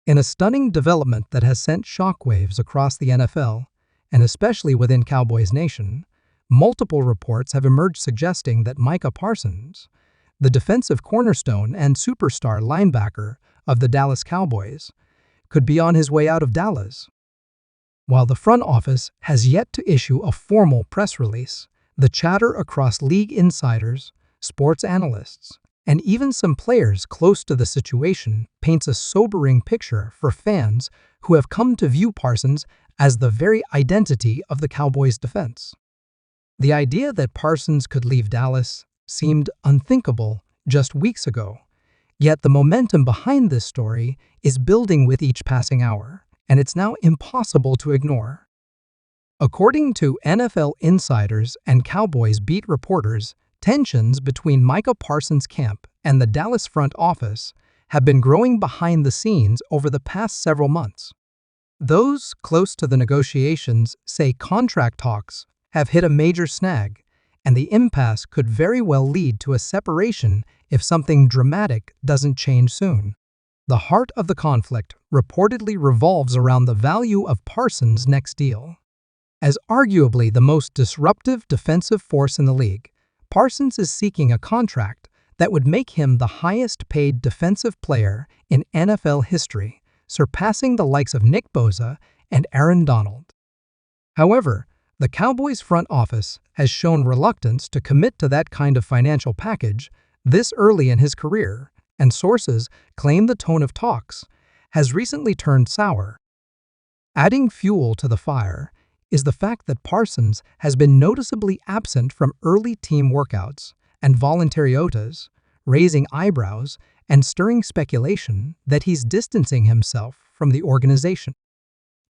In a stunning development that has sent shockwaves across the NFL, and especially within Cowboys Nation, multiple reports have emerged suggesting that Micah Parsons, the defensive cornerstone and superstar linebacker of the Dallas Cowboys, could be on his way out of Dallas. While the front office has yet to issue a formal press release, the chatter across league insiders, sports analysts, and even some players close to the situation paints a sobering picture for fans who have come to view Parsons as the very identity of the Cowboys' defense. The idea that Parsons could leave Dallas seemed unthinkable just weeks ago, yet the momentum behind this story is building with each passing hour, and it's now impossible to ignore. According to NFL insiders and Cowboys beat reporters, tensions between Micah Parsons' camp and the Dallas front office have been growing behind the scenes over the past several months. Those close to the negotiations say contract talks have hit a major snag, and the impasse could very well lead to a separation if something dramatic doesn't change soon. The heart of the conflict reportedly revolves around the value of Parsons' next deal. As arguably the most disruptive defensive force in the league, Parsons is seeking a contract that would make him the highest-paid defensive player in NFL history, surpassing the likes of Nick Bosa and Aaron Donald. However, the Cowboys front office has shown reluctance to commit to that kind of financial package this early in his career, and sources claim the tone of talks has recently turned sour. Adding fuel to the fire is the fact that Parsons has been noticeably absent from early team workouts and voluntary OTAs, raising eyebrows and stirring speculation that he's distancing himself from the organization.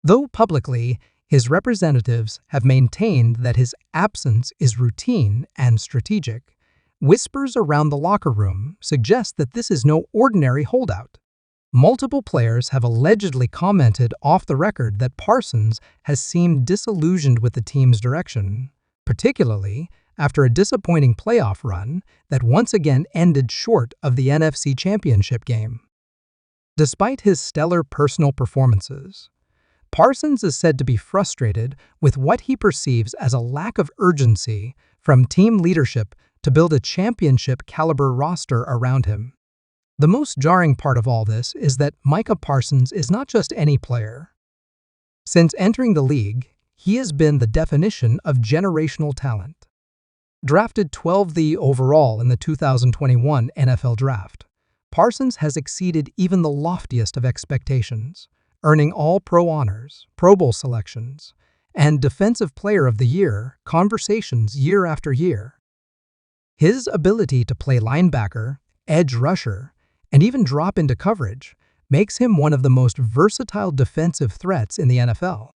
Though publicly, his representatives have maintained that his absence is routine and strategic, whispers around the locker room suggest that this is no ordinary holdout. Multiple players have allegedly commented off the record that Parsons has seemed disillusioned with the team's direction, particularly after a disappointing playoff run that once again ended short of the NFC Championship game. Despite his stellar personal performances, Parsons is said to be frustrated with what he perceives as a lack of urgency from team leadership to build a championship-caliber roster around him. The most jarring part of all this is that Micah Parsons is not just any player. Since entering the league, he has been the definition of generational talent. Drafted 12th overall in the 2021 NFL Draft, Parsons has exceeded even the loftiest of expectations, earning All-Pro honors, Pro Bowl selections, and Defensive Player of the Year conversations year after year. His ability to play linebacker, edge rusher, and even drop into coverage makes him one of the most versatile defensive threats in the NFL.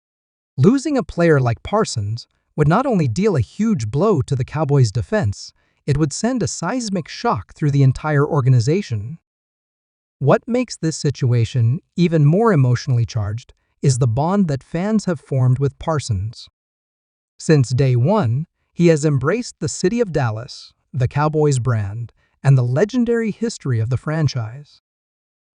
Losing a player like Parsons would not only deal a huge blow to the Cowboys' defense, it would send a seismic shock through the entire organization. What makes this situation even more emotionally charged is the bond that fans have formed with Parsons. Since day one, he has embraced the city of Dallas, the Cowboys brand, and the legendary history of the franchise.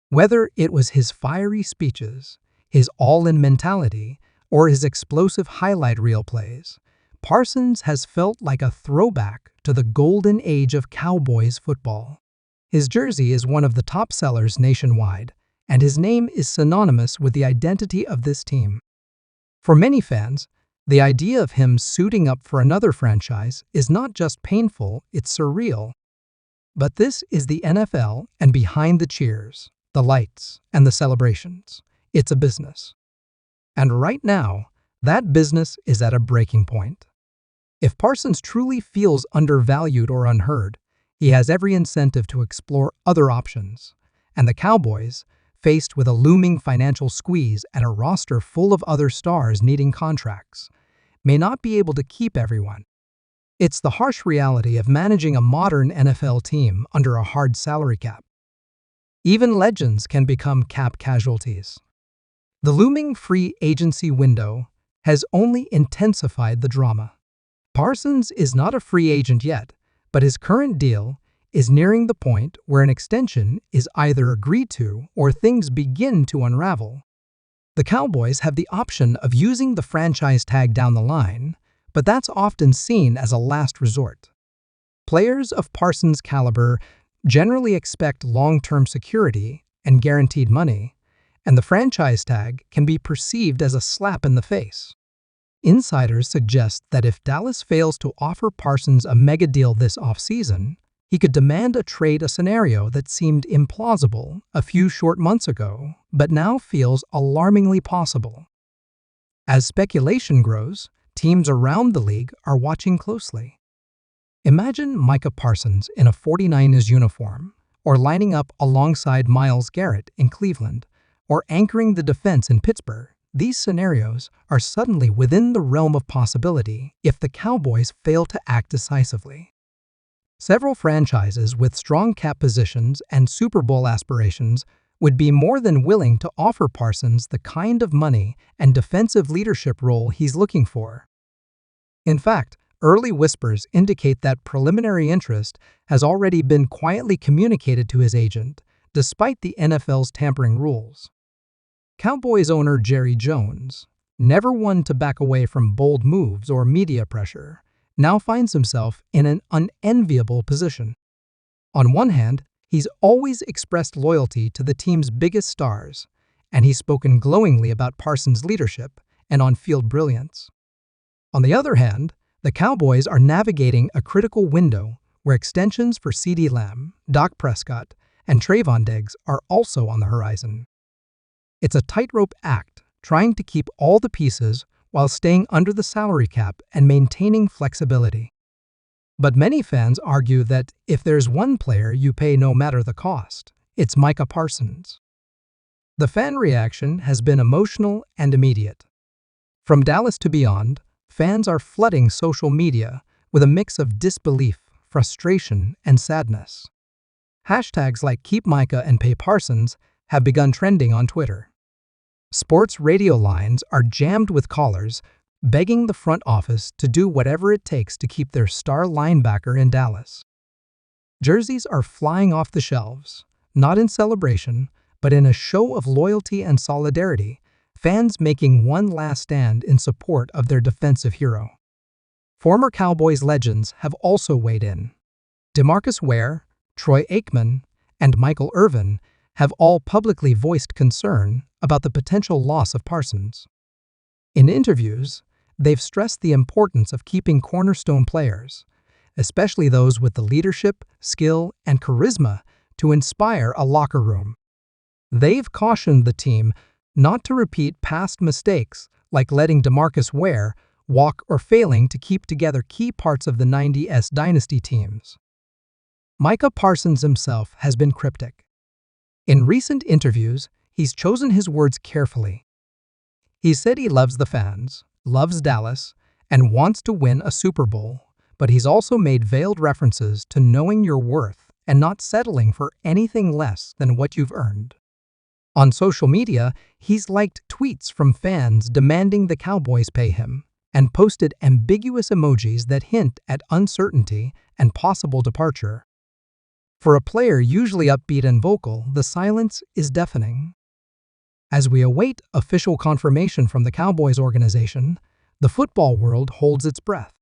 Whether it was his fiery speeches, his all-in mentality, or his explosive highlight reel plays, Parsons has felt like a throwback to the golden age of Cowboys football. His jersey is one of the top sellers nationwide, and his name is synonymous with the identity of this team. For many fans, the idea of him suiting up for another franchise is not just painful, it's surreal. But this is the NFL, and behind the cheers, the lights, and the celebrations, it's a business. And right now, that business is at a breaking point. If Parsons truly feels undervalued or unheard, he has every incentive to explore other options, and the Cowboys, faced with a looming financial squeeze and a roster full of other stars needing contracts, may not be able to keep everyone. It's the harsh reality of managing a modern NFL team under a hard salary cap. Even legends can become cap casualties. The looming free agency window has only intensified the drama. Parsons is not a free agent yet, but his current deal is nearing the point where an extension is either agreed to or things begin to unravel. The Cowboys have the option of using the franchise tag down the line, but that's often seen as a last resort. Players of Parsons' caliber generally expect long-term security and guaranteed money, and the franchise tag can be perceived as a slap in the face. Insiders suggest that if Dallas fails to offer Parsons a mega deal this offseason, he could demand a trade, a scenario that seemed implausible a few short months ago, but now feels alarmingly possible. As speculation grows, teams around the league are watching closely. Imagine Micah Parsons in a 49ers uniform, or lining up alongside Myles Garrett in Cleveland, or anchoring the defense in Pittsburgh. These scenarios are suddenly within the realm of possibility if the Cowboys fail to act decisively. Several franchises with strong cap positions and Super Bowl aspirations would be more than willing to offer Parsons the kind of money and defensive leadership role he's looking for. In fact, early whispers indicate that preliminary interest has already been quietly communicated to his agent, despite the NFL's tampering rules. Cowboys owner Jerry Jones, never one to back away from bold moves or media pressure, now finds himself in an unenviable position. On one hand, he's always expressed loyalty to the team's biggest stars, and he's spoken glowingly about Parsons' leadership and on-field brilliance. On the other hand, the Cowboys are navigating a critical window where extensions for CeeDee Lamb, Dak Prescott, and Trayvon Diggs are also on the horizon. It's a tightrope act, trying to keep all the pieces while staying under the salary cap and maintaining flexibility. But many fans argue that if there's one player you pay no matter the cost, it's Micah Parsons. The fan reaction has been emotional and immediate. From Dallas to beyond, fans are flooding social media with a mix of disbelief, frustration, and sadness. Hashtags like Keep Micah and Pay Parsons have begun trending on Twitter. Sports radio lines are jammed with callers begging the front office to do whatever it takes to keep their star linebacker in Dallas. Jerseys are flying off the shelves, not in celebration, but in a show of loyalty and solidarity, fans making one last stand in support of their defensive hero. Former Cowboys legends have also weighed in. DeMarcus Ware, Troy Aikman, and Michael Irvin have all publicly voiced concern about the potential loss of Parsons. In interviews, they've stressed the importance of keeping cornerstone players, especially those with the leadership, skill, and charisma to inspire a locker room. They've cautioned the team not to repeat past mistakes like letting DeMarcus Ware walk or failing to keep together key parts of the 90s dynasty teams. Micah Parsons himself has been cryptic. In recent interviews, he's chosen his words carefully. He said he loves the fans, loves Dallas, and wants to win a Super Bowl, but he's also made veiled references to knowing your worth and not settling for anything less than what you've earned. On social media, he's liked tweets from fans demanding the Cowboys pay him, and posted ambiguous emojis that hint at uncertainty and possible departure. For a player usually upbeat and vocal, the silence is deafening. As we await official confirmation from the Cowboys organization, the football world holds its breath.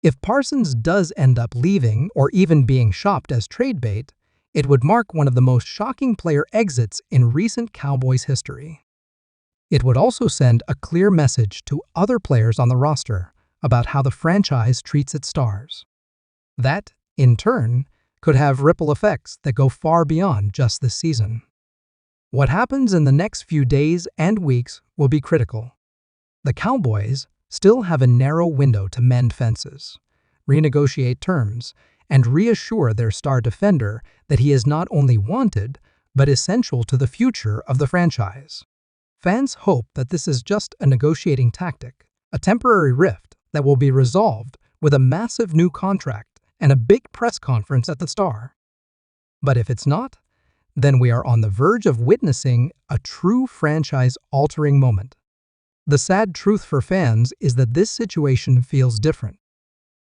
If Parsons does end up leaving or even being shopped as trade bait, it would mark one of the most shocking player exits in recent Cowboys history. It would also send a clear message to other players on the roster about how the franchise treats its stars. That, in turn, could have ripple effects that go far beyond just this season. What happens in the next few days and weeks will be critical. The Cowboys still have a narrow window to mend fences, renegotiate terms, and reassure their star defender that he is not only wanted, but essential to the future of the franchise. Fans hope that this is just a negotiating tactic, a temporary rift that will be resolved with a massive new contract and a big press conference at the Star. But if it's not, then we are on the verge of witnessing a true franchise-altering moment. The sad truth for fans is that this situation feels different.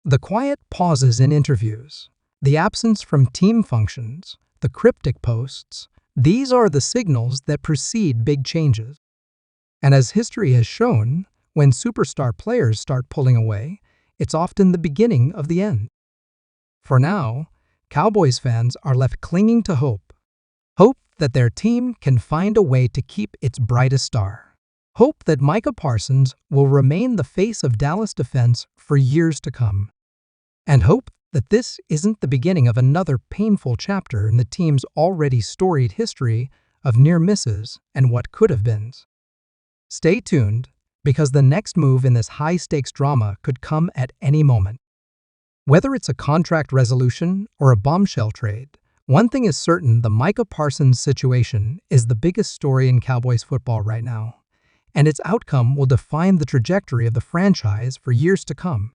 The quiet pauses in interviews, The absence from team functions, the cryptic posts, these are the signals that precede big changes. And as history has shown, when superstar players start pulling away, it's often the beginning of the end. For now, Cowboys fans are left clinging to hope. Hope that their team can find a way to keep its brightest star. Hope that Micah Parsons will remain the face of Dallas defense for years to come. And hope that this isn't the beginning of another painful chapter in the team's already storied history of near misses and what could have been. Stay tuned, because the next move in this high-stakes drama could come at any moment. Whether it's a contract resolution or a bombshell trade, one thing is certain: the Micah Parsons situation is the biggest story in Cowboys football right now, and its outcome will define the trajectory of the franchise for years to come.